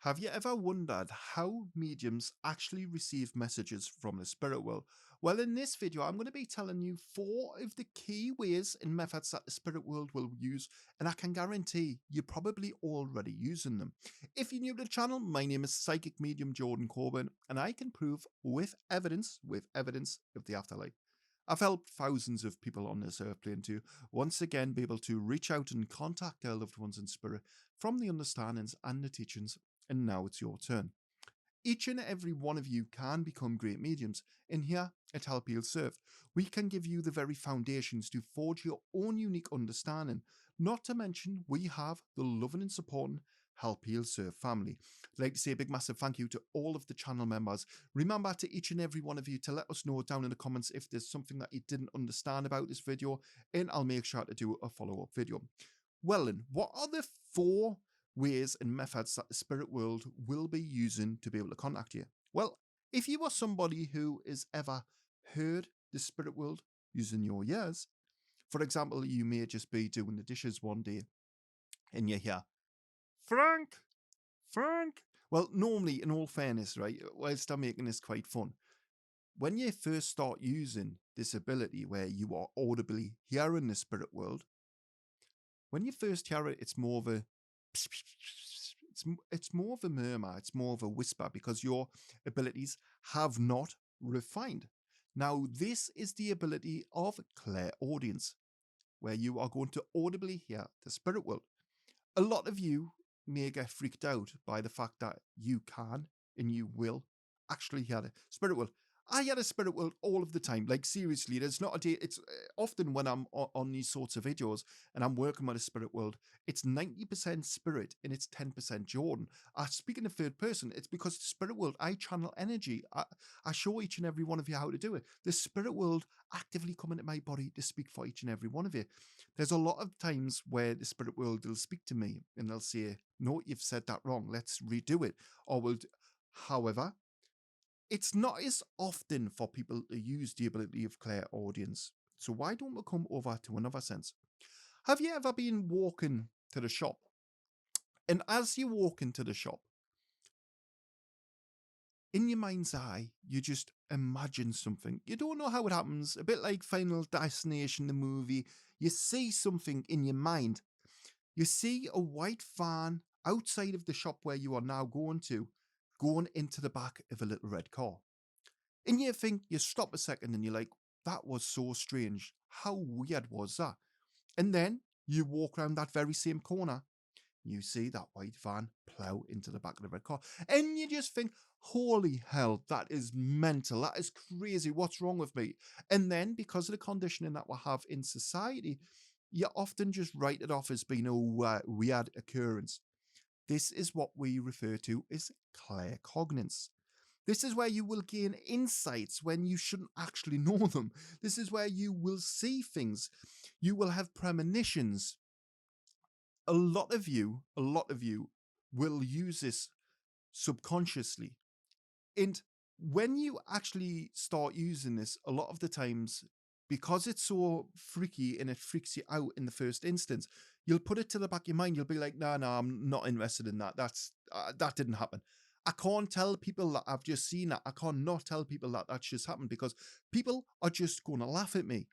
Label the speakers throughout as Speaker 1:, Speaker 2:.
Speaker 1: Have you ever wondered how mediums actually receive messages from the spirit world? Well, in this video, I'm going to be telling you 4 of the key ways and methods that the spirit world will use, and I can guarantee you're probably already using them. If you're new to the channel, my name is Psychic Medium Jordan Corbin, and I can prove with evidence of the afterlife. I've helped thousands of people on this earth plane to once again be able to reach out and contact their loved ones in spirit from the understandings and the teachings, and now it's your turn. Each and every one of you can become great mediums, and here at Help Heal Serve, we can give you the very foundations to forge your own unique understanding. Not to mention, we have the loving and supporting Help Heal Serve family. I'd like to say a big massive thank you to all of the channel members. Remember, to each and every one of you, to let us know down in the comments if there's something that you didn't understand about this video, and I'll make sure to do a follow-up video. Well then, what are the 4 ways and methods that the spirit world will be using to be able to contact you? Well, if you are somebody who has ever heard the spirit world using your ears, for example, you may just be doing the dishes one day and you hear, Frank, Frank. Well, normally, in all fairness, right, whilst I'm making this quite fun, when you first start using this ability where you are audibly hearing the spirit world, when you first hear it, it's more of a it's more of a murmur, it's more of a whisper, because your abilities have not refined. Now, this is the ability of clairaudience, where you are going to audibly hear the spirit world. A lot of you may get freaked out by the fact that you can and you will actually hear the spirit world. I hear the spirit world all of the time. Like, seriously, there's not a day. It's often when I'm on these sorts of videos and I'm working with the spirit world, it's 90% spirit and it's 10% Jordan. I speak in the third person. It's because the spirit world, I channel energy. I show each and every one of you how to do it. The spirit world actively come into my body to speak for each and every one of you. There's a lot of times where the spirit world will speak to me and they'll say, no, you've said that wrong. Let's redo it. Or however, it's not as often for people to use the ability of clairaudience. So why don't we come over to another sense? Have you ever been walking to the shop? And as you walk into the shop, in your mind's eye, you just imagine something. You don't know how it happens. A bit like Final Destination, the movie. You see something in your mind. You see a white van outside of the shop where you are now going into the back of a little red car. And you think, you stop a second and you're like, that was so strange. How weird was that? And then you walk around that very same corner. You see that white van plow into the back of the red car. And you just think, holy hell, that is mental. That is crazy. What's wrong with me? And then, because of the conditioning that we have in society, you often just write it off as being a weird occurrence. This is what we refer to as claircognizance. This is where you will gain insights when you shouldn't actually know them. This is where you will see things. You will have premonitions. A lot of you will use this subconsciously. And when you actually start using this, a lot of the times, because it's so freaky and it freaks you out in the first instance, you'll put it to the back of your mind. You'll be like, no, I'm not interested in that. That didn't happen. I can't tell people that I've just seen that. I can't not tell people that that's just happened, because people are just going to laugh at me.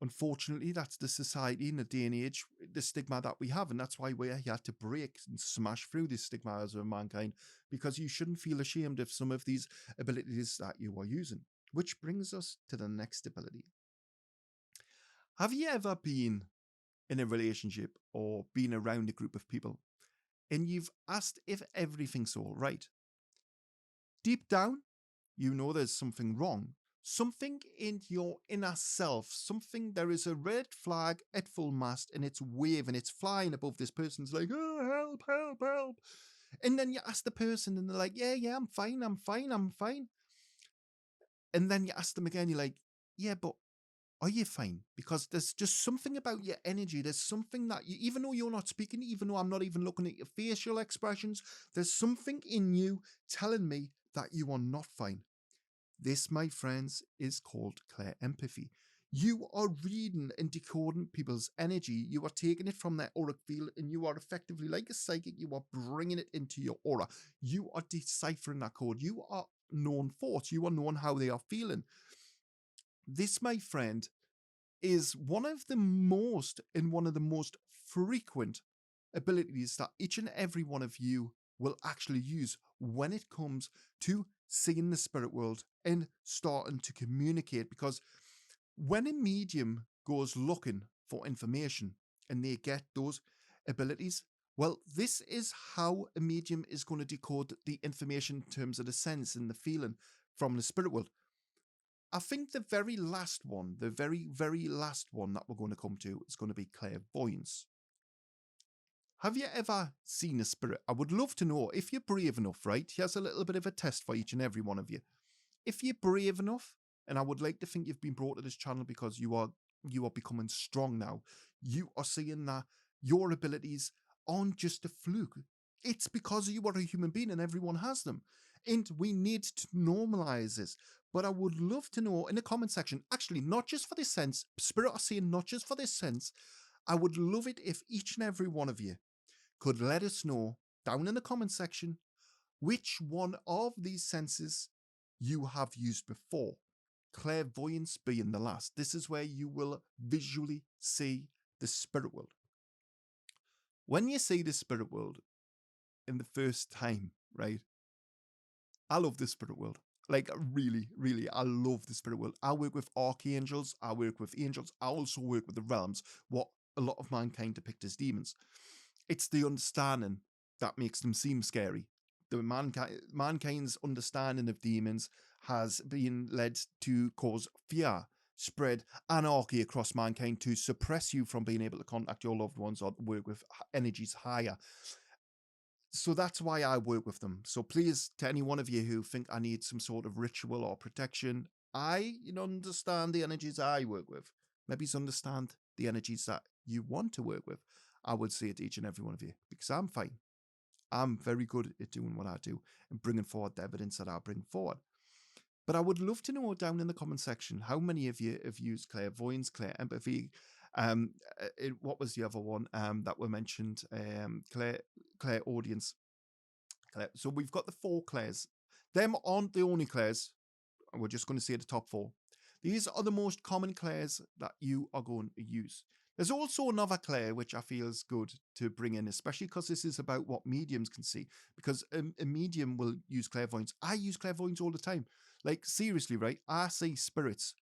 Speaker 1: Unfortunately, that's the society in the day and age, the stigma that we have. And that's why we're here to break and smash through this stigma as a mankind, because you shouldn't feel ashamed of some of these abilities that you are using. Which brings us to the next ability. Have you ever been in a relationship or been around a group of people and you've asked if everything's all right? Deep down, you know there's something wrong. Something in your inner self, there is a red flag at full mast and it's waving, it's flying above this person's like, oh, help, help, help. And then you ask the person and they're like, yeah, I'm fine. And then you ask them again, you're like, yeah, but are you fine? Because there's just something about your energy. There's something that you, even though you're not speaking, even though I'm not even looking at your facial expressions, there's something in you telling me that you are not fine. This, my friends, is called clair empathy. You are reading and decoding people's energy. You are taking it from their auric field and you are effectively, like a psychic, you are bringing it into your aura. You are deciphering that code. You are knowing thoughts. You are knowing how they are feeling. This, my friend, is one of the most frequent abilities that each and every one of you will actually use when it comes to seeing the spirit world and starting to communicate. Because when a medium goes looking for information and they get those abilities, well, this is how a medium is going to decode the information in terms of the sense and the feeling from the spirit world. I think the very last one, the very, very last one that we're going to come to is going to be clairvoyance. Have you ever seen a spirit? I would love to know if you're brave enough, right? Here's a little bit of a test for each and every one of you. If you're brave enough, and I would like to think you've been brought to this channel because you are becoming strong now. You are seeing that your abilities aren't just a fluke. It's because you are a human being and everyone has them. And we need to normalize this. But I would love to know in the comment section, actually, not just for this sense, Spirit are saying not just for this sense, I would love it if each and every one of you could let us know down in the comment section which one of these senses you have used before. Clairvoyance being the last. This is where you will visually see the spirit world. When you see the spirit world in the first time, right? I love the spirit world. Like, really, really, I love the spirit world. I work with archangels, I work with angels, I also work with the realms, what a lot of mankind depict as demons. It's the understanding that makes them seem scary. The mankind's understanding of demons has been led to cause fear, spread anarchy across mankind, to suppress you from being able to contact your loved ones or work with energies higher. So that's why I work with them. So please, to any one of you who think I need some sort of ritual or protection, I understand the energies I work with. Maybe understand the energies that you want to work with. I would say it to each and every one of you, because I'm fine. I'm very good at doing what I do and bringing forward the evidence that I bring forward. But I would love to know down in the comment section how many of you have used clairvoyance, clair empathy. What was the other one that were mentioned? Clair audience. So we've got the 4 clairs. Them aren't the only clairs. We're just going to say the top 4. These are the most common clairs that you are going to use. There's also another clair which I feel is good to bring in, especially because this is about what mediums can see. Because a medium will use clairvoyance. I use clairvoyance all the time. Like, seriously, right? I see spirits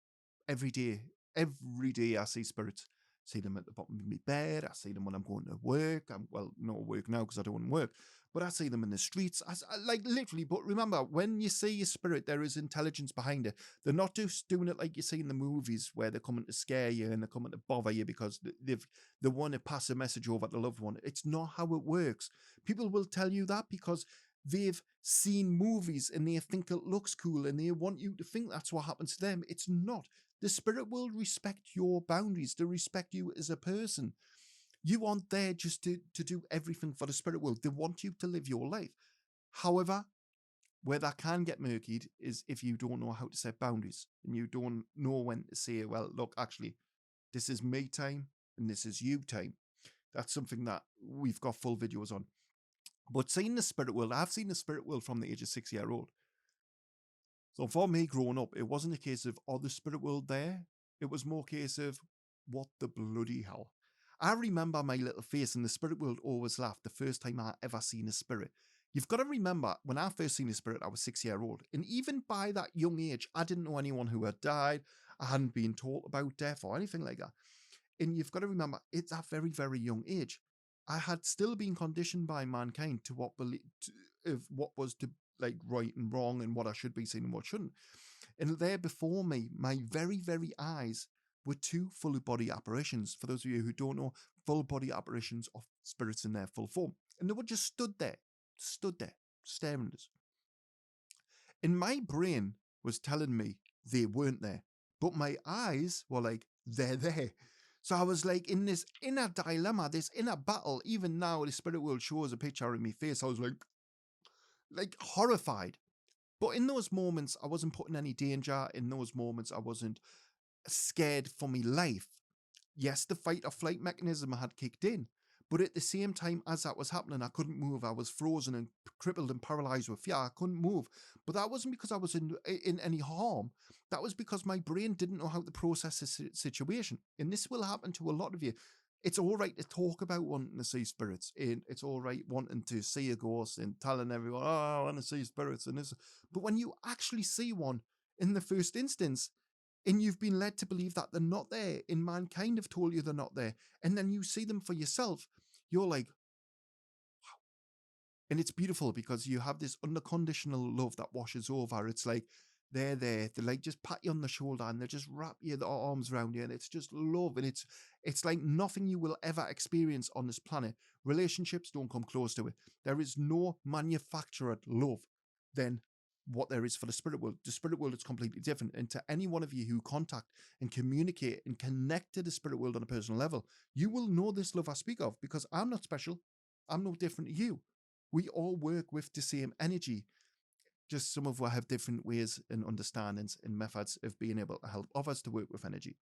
Speaker 1: every day. Every day I see spirits. I see them at the bottom of my bed. I see them when I'm going to work. Well, not work now because I don't work. But I see them in the streets. Like, literally. But remember, when you see a spirit, there is intelligence behind it. They're not just doing it like you see in the movies where they're coming to scare you and they're coming to bother you because they want to pass a message over to the loved one. It's not how it works. People will tell you that because they've seen movies and they think it looks cool and they want you to think that's what happens to them. It's not. The spirit will respect your boundaries. They respect you as a person. You aren't there just to do everything for the spirit world. They want you to live your life. However, where that can get murkied is if you don't know how to set boundaries and you don't know when to say, well, look, actually, this is me time and this is you time. That's something that we've got full videos on. But seeing the spirit world, I've seen the spirit world from the age of 6-year-old. So for me growing up, it wasn't a case of, oh, the spirit world there. It was more a case of, what the bloody hell. I remember my little face and the spirit world always laughed the first time I ever seen a spirit. You've got to remember, when I first seen a spirit, I was 6-year-old. And even by that young age, I didn't know anyone who had died. I hadn't been taught about death or anything like that. And you've got to remember, it's a very, very young age. I had still been conditioned by mankind to what was to like right and wrong and what I should be seeing and what shouldn't. And there before me, my very, very eyes were 2 full body apparitions. For those of you who don't know, full body apparitions of spirits in their full form. And they were just stood there, staring at us. And my brain was telling me they weren't there. But my eyes were like, they're there. So I was like in this inner dilemma, this inner battle. Even now, the spirit world shows a picture in my face. I was like horrified. But in those moments, I wasn't put in any danger. In those moments, I wasn't scared for my life. Yes, the fight or flight mechanism had kicked in, but at the same time as that was happening, I couldn't move. I was frozen and crippled and paralyzed with fear. I couldn't move. But that wasn't because I was in any harm. That was because my brain didn't know how to process the situation. And this will happen to a lot of you. It's all right to talk about wanting to see spirits, and it's all right wanting to see a ghost and telling everyone, "Oh, I want to see spirits," and this. But when you actually see one in the first instance, and you've been led to believe that they're not there, and mankind have told you they're not there, and then you see them for yourself, you're like, and it's beautiful because you have this unconditional love that washes over. It's like they're there, they like just pat you on the shoulder and they just wrap their arms around you, and it's just love, and it's like nothing you will ever experience on this planet. Relationships don't come close to it. There is no manufactured love than what there is for the spirit world. The spirit world is completely different, and to any one of you who contact and communicate and connect to the spirit world on a personal level, you will know this love I speak of, because I'm not special. I'm no different to you. We all work with the same energy. Just some of us have different ways and understandings and methods of being able to help others to work with energy.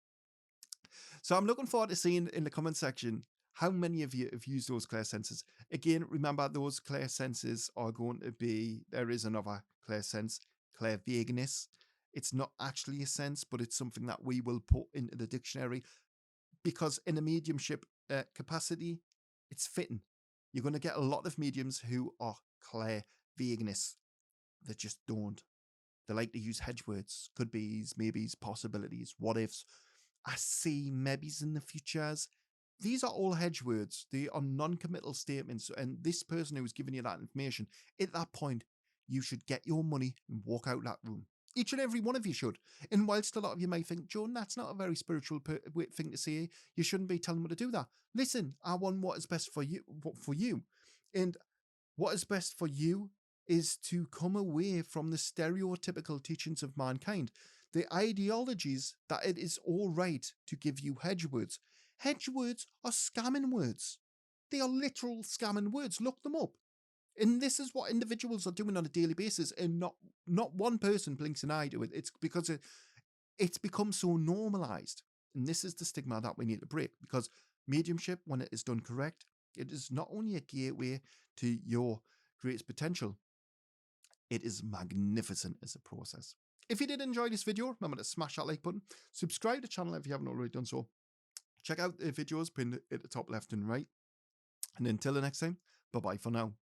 Speaker 1: So I'm looking forward to seeing in the comment section how many of you have used those clear senses. Again, remember, those clear senses are going to be, there is another clear sense, clear vagueness. It's not actually a sense, but it's something that we will put into the dictionary, because in a mediumship capacity, it's fitting. You're going to get a lot of mediums who are clear vagueness. They just don't. They like to use hedge words, could be's, maybes, possibilities, what ifs. I see maybes in the futures. These are all hedge words. They are non-committal statements. And this person who was giving you that information, at that point, you should get your money and walk out that room. Each and every one of you should. And whilst a lot of you may think, Joan, that's not a very spiritual thing to say, you shouldn't be telling me to do that. Listen, I want what is best for you. And what is best for you is to come away from the stereotypical teachings of mankind, the ideologies that it is all right to give you hedge words. Hedge words are scamming words. They are literal scamming words. Look them up. And this is what individuals are doing on a daily basis, and not one person blinks an eye to it. It's because it's become so normalized. And this is the stigma that we need to break, because mediumship, when it is done correct, it is not only a gateway to your greatest potential, it is magnificent as a process. If you did enjoy this video, remember to smash that like button, subscribe to the channel if you haven't already done so. Check out the videos pinned at the top left and right. And until the next time, bye-bye for now.